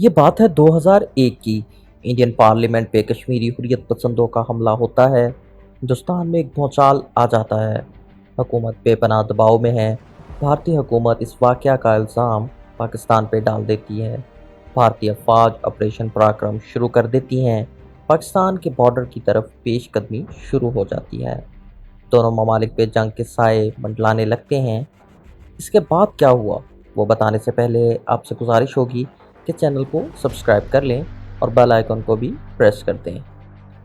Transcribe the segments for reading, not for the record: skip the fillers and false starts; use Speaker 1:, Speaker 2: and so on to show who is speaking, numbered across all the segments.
Speaker 1: ये बात है 2001 की। इंडियन पार्लियामेंट पे कश्मीरी हुर्रियत पसंदों का हमला होता है। हिंदुस्तान में एक भौचाल आ जाता है। हुकूमत बेपनाह दबाव में है। भारतीय हुकूमत इस वाक़या का इल्ज़ाम पाकिस्तान पे डाल देती है। भारतीय फ़ौज ऑपरेशन पराक्रम शुरू कर देती हैं। पाकिस्तान के बॉर्डर की तरफ पेशकदमी शुरू हो जाती है। दोनों ममालिक पे जंग के साए मंडलाने लगते हैं। इसके बाद क्या हुआ, वो बताने से पहले आपसे गुजारिश होगी कि चैनल को सब्सक्राइब कर लें और बेल आइकन को भी प्रेस कर दें।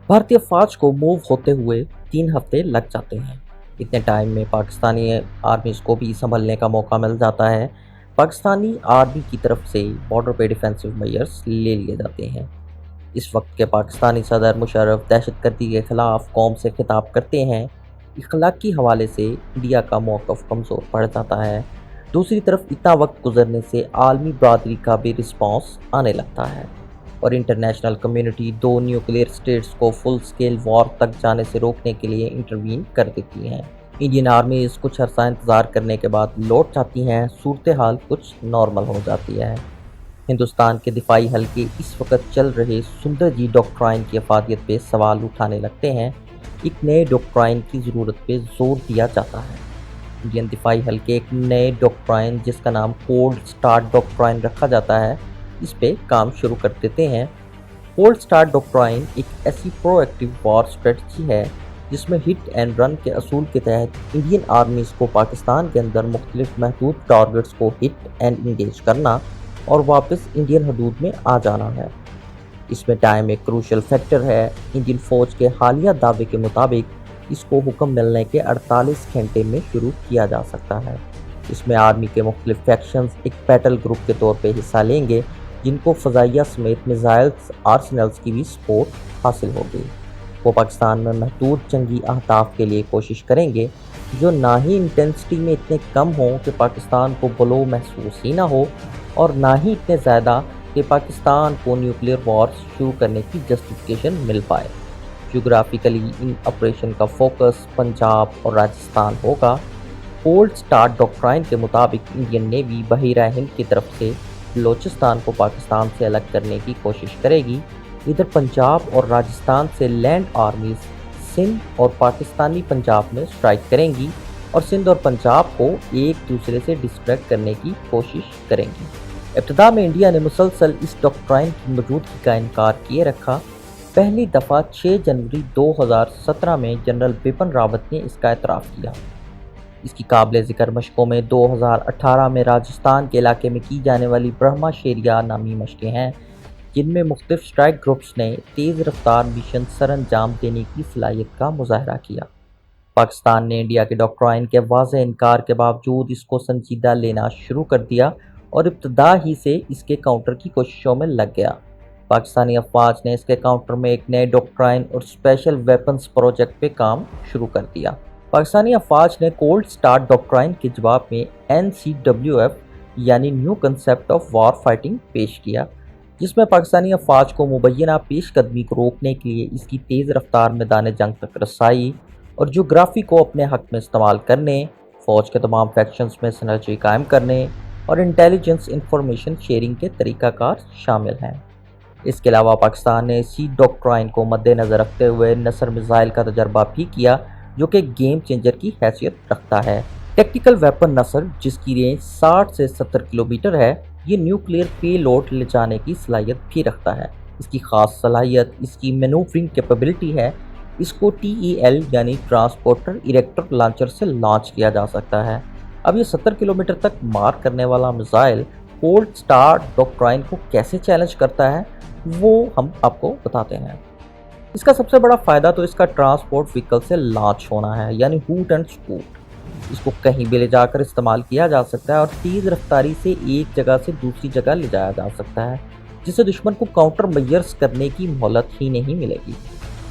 Speaker 1: भारतीय फ़ौज को मूव होते हुए 3 हफ्ते लग जाते हैं। इतने टाइम में पाकिस्तानी आर्मीज़ को भी संभलने का मौका मिल जाता है। पाकिस्तानी आर्मी की तरफ से बॉर्डर पे डिफेंसिव मेजर्स ले लिए जाते हैं। इस वक्त के पाकिस्तानी सदर मुशर्रफ दहशतगर्दी के खिलाफ कौम से खिताब करते हैं। इखलाकी हवाले से इंडिया का मौक़िफ़ कमज़ोर पड़ जाता है। दूसरी तरफ इतना वक्त गुजरने से आलमी बरादरी का भी रिस्पॉन्स आने लगता है और इंटरनेशनल कम्युनिटी दो न्यूक्लियर स्टेट्स को फुल स्केल वॉर तक जाने से रोकने के लिए इंटरवीन कर देती हैं। इंडियन आर्मीज़ कुछ अरसा इंतज़ार करने के बाद लौट जाती हैं। सूरत हाल कुछ नॉर्मल हो जाती है। हिंदुस्तान के दिफाई हल्के इस वक्त चल रहे सुंदर जी डॉक्ट्राइन की अफादियत पे सवाल उठाने लगते हैं। एक नए डॉक्ट्राइन की ज़रूरत पे जोर दिया जाता है। इंडियन दिफाई हल्के एक नए डॉक्ट्राइन जिसका नाम कोल्ड स्टार्ट डॉक्ट्राइन रखा जाता है, इस पे काम शुरू कर देते हैं। कोल्ड स्टार्ट डॉक्ट्राइन एक ऐसी प्रोएक्टिव वॉर स्ट्रेटजी है जिसमें हिट एंड रन के असूल के तहत इंडियन आर्मीज़ को पाकिस्तान के अंदर मुख्तलिफ महदूद टारगेट्स को हिट एंड इंगेज करना और वापस इंडियन हदूद में आ जाना है। इसमें टाइम एक क्रूशल फैक्टर है। इंडियन फ़ौज के हालिया दावे के मुताबिक इसको हुक्म मिलने के 48 घंटे में शुरू किया जा सकता है। इसमें आर्मी के मुख्तलिफ फैक्शंस एक बैटल ग्रुप के तौर पे हिस्सा लेंगे जिनको फ़ज़ाइया समेत मिज़ाइल्स आर्सेनल्स की भी सपोर्ट हासिल होगी। वो पाकिस्तान में महदूद जंगी अहदाफ के लिए कोशिश करेंगे जो ना ही इंटेंसिटी में इतने कम हों कि पाकिस्तान को ब्लो महसूस ही ना हो और ना ही इतने ज़्यादा कि पाकिस्तान को न्यूक्लियर वॉर शुरू करने की जस्टिफिकेशन मिल पाए। ज्योग्राफिकली इन ऑपरेशन का फोकस पंजाब और राजस्थान होगा। कोल्ड स्टार्ट डॉक्ट्राइन के मुताबिक इंडियन नेवी बहिरा हिंद की तरफ से बलोचिस्तान को पाकिस्तान से अलग करने की कोशिश करेगी। इधर पंजाब और राजस्थान से लैंड आर्मीज सिंध और पाकिस्तानी पंजाब में स्ट्राइक करेंगी और सिंध और पंजाब को एक दूसरे से डिस्ट्रैक्ट करने की कोशिश करेंगी। इब्तिदा में इंडिया ने मुसलसल इस डॉक्ट्राइन की मौजूदगी का इनकार किए रखा। पहली दफ़ा 6 जनवरी 2017 में जनरल बिपिन रावत ने इसका एतराफ़ किया। इसकी काबिल ज़िक्र मशकों में 2018 में राजस्थान के इलाके में की जाने वाली ब्रह्मा शेरिया नामी मशकें हैं जिनमें मुख्तलिफ स्ट्राइक ग्रुप्स ने तेज़ रफ्तार मिशन सर अंजाम देने की सलाहियत का मुजाहरा किया। पाकिस्तान ने इंडिया के डॉक्ट्राइन के वाज़ेह इनकार के बावजूद इसको संजीदा लेना शुरू कर दिया और इब्तिदा ही से इसके काउंटर की कोशिशों में लग गया। पाकिस्तानी अफवाज ने इसके काउंटर में एक नए डॉक्ट्राइन और स्पेशल वेपन्स प्रोजेक्ट पे काम शुरू कर दिया। पाकिस्तानी अफवाज ने कोल्ड स्टार्ट डॉक्ट्राइन के जवाब में NCWF यानी new concept of war fighting पेश किया, जिसमें पाकिस्तानी अफवाज को मुबैना पेशकदमी को रोकने के लिए इसकी तेज़ रफ्तार मैदान जंग तक रसाई और जोग्राफ़ी को अपने हक़ में इस्तेमाल करने, फ़ौज के तमाम फैक्शंस में सिनर्जी कायम करने और इंटेलिजेंस इंफॉर्मेशन शेयरिंग के तरीक़ाकार शामिल हैं। इसके अलावा पाकिस्तान ने इसी डॉक्ट्राइन को मद्देनज़र रखते हुए नसर मिसाइल का तजर्बा भी किया जो कि गेम चेंजर की हैसियत रखता है। टेक्टिकल वेपन नसर जिसकी रेंज 60 से 70 किलोमीटर है, ये न्यूक्लियर पेलोड ले जाने की सलाहियत भी रखता है। इसकी ख़ास सलाहियत इसकी मैनूवरिंग कैपेबिलिटी है। इसको TEL यानी ट्रांसपोर्टर इरेक्टर लॉन्चर से लॉन्च किया जा सकता है। अब ये 70 किलोमीटर तक मार करने वाला मिसाइल कोल्ड स्टार्ट डॉक्ट्राइन को कैसे चैलेंज करता है वो हम आपको बताते हैं। इसका सबसे बड़ा फ़ायदा तो इसका ट्रांसपोर्ट व्हीकल से लॉन्च होना है, यानी हूट एंड स्कूट। इसको कहीं भी ले जाकर इस्तेमाल किया जा सकता है और तेज़ रफ्तारी से एक जगह से दूसरी जगह ले जाया जा सकता है, जिससे दुश्मन को काउंटर मेजर्स करने की मोहलत ही नहीं मिलेगी।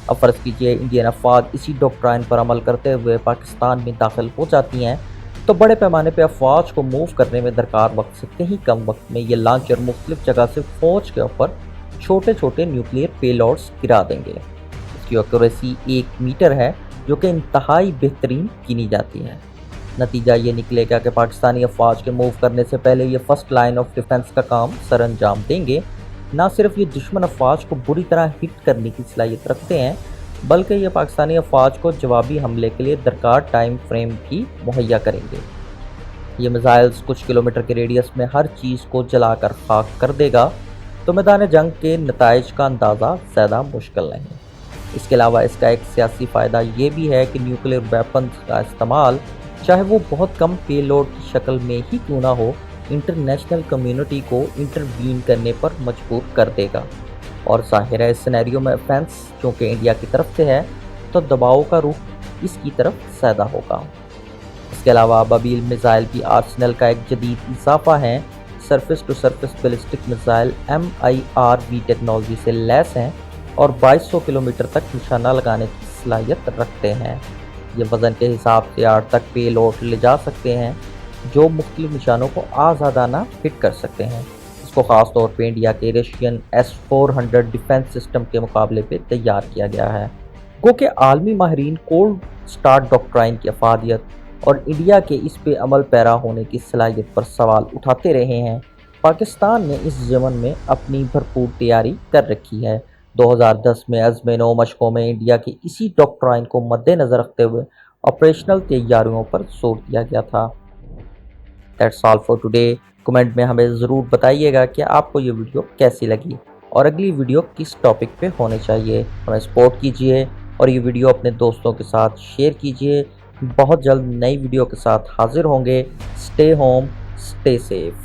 Speaker 1: अब फ़र्ज़ कीजिए इंडियन अफवाज इसी डॉक्ट्राइन पर अमल करते हुए पाकिस्तान में दाखिल हो जाती हैं, तो बड़े पैमाने पर अफवाज को मूव करने में दरकार वक्त से कहीं कम वक्त में ये लॉन्चर मुख्तलिफ जगह से फ़ौज के ऊपर छोटे छोटे न्यूक्लियर पेलोड्स गिरा देंगे। इसकी एक्यूरेसी 1 मीटर है जो कि इंतहाई बेहतरीन गिनी जाती है। नतीजा ये निकलेगा कि पाकिस्तानी अफवाज के मूव करने से पहले ये फर्स्ट लाइन ऑफ डिफेंस का काम सर अंजाम देंगे نہ صرف یہ دشمن افواج کو بری طرح ہٹ کرنے کی صلاحیت رکھتے ہیں بلکہ یہ پاکستانی افواج کو جوابی حملے کے لیے درکار ٹائم فریم بھی مہیا کریں گے۔ یہ میزائلز کچھ کلومیٹر کے ریڈیس میں ہر چیز کو جلا کر خاک کر دے گا تو میدان جنگ کے نتائج کا اندازہ زیادہ مشکل نہیں۔ اس کے علاوہ اس کا ایک سیاسی فائدہ یہ بھی ہے کہ نیوکلیر ویپنز کا استعمال چاہے وہ بہت کم پے لوڈ کی شکل میں ہی کیوں نہ ہو انٹرنیشنل کمیونٹی کو انٹروین کرنے پر مجبور کر دے گا، اور ظاہر ہے اس سینیریو میں فینس چونکہ انڈیا کی طرف سے ہے تو دباؤ کا رخ اس کی طرف زیادہ ہوگا۔ اس کے علاوہ ابابیل میزائل بھی آرسنل کا ایک جدید اضافہ ہیں۔ Surface to surface ballistic missile MIRV technology سے لیس ہیں اور 2200 کلومیٹر تک نشانہ لگانے کی صلاحیت رکھتے ہیں۔ یہ وزن کے حساب سے 8 تک پے لوڈ لے جا سکتے ہیں جو مختلف نشانوں کو آزادانہ ہٹ کر سکتے ہیں۔ اس کو خاص طور پہ انڈیا کے رشین S-400 ڈیفنس سسٹم کے مقابلے پہ تیار کیا گیا ہے۔ گو کہ عالمی ماہرین کولڈ سٹارٹ ڈاکٹرائن کی افادیت اور انڈیا کے اس پہ عمل پیرا ہونے کی صلاحیت پر سوال اٹھاتے رہے ہیں۔ پاکستان نے اس ضمن میں اپنی بھرپور تیاری کر رکھی ہے۔ 2010 میں عزم نو مشقوں میں انڈیا کی اسی ڈاکٹرائن کو مد نظر رکھتے ہوئے آپریشنل تیاریوں پر زور دیا گیا تھا۔ That's all for today۔ Comment میں ہمیں ضرور بتائیے گا کہ آپ کو یہ ویڈیو کیسی لگی اور اگلی ویڈیو کس ٹاپک پہ ہونے چاہیے۔ ہمیں سپورٹ کیجیے اور یہ ویڈیو اپنے دوستوں کے ساتھ شیئر کیجیے۔ بہت جلد نئی ویڈیو کے ساتھ حاضر ہوں گے۔ Stay home, stay safe.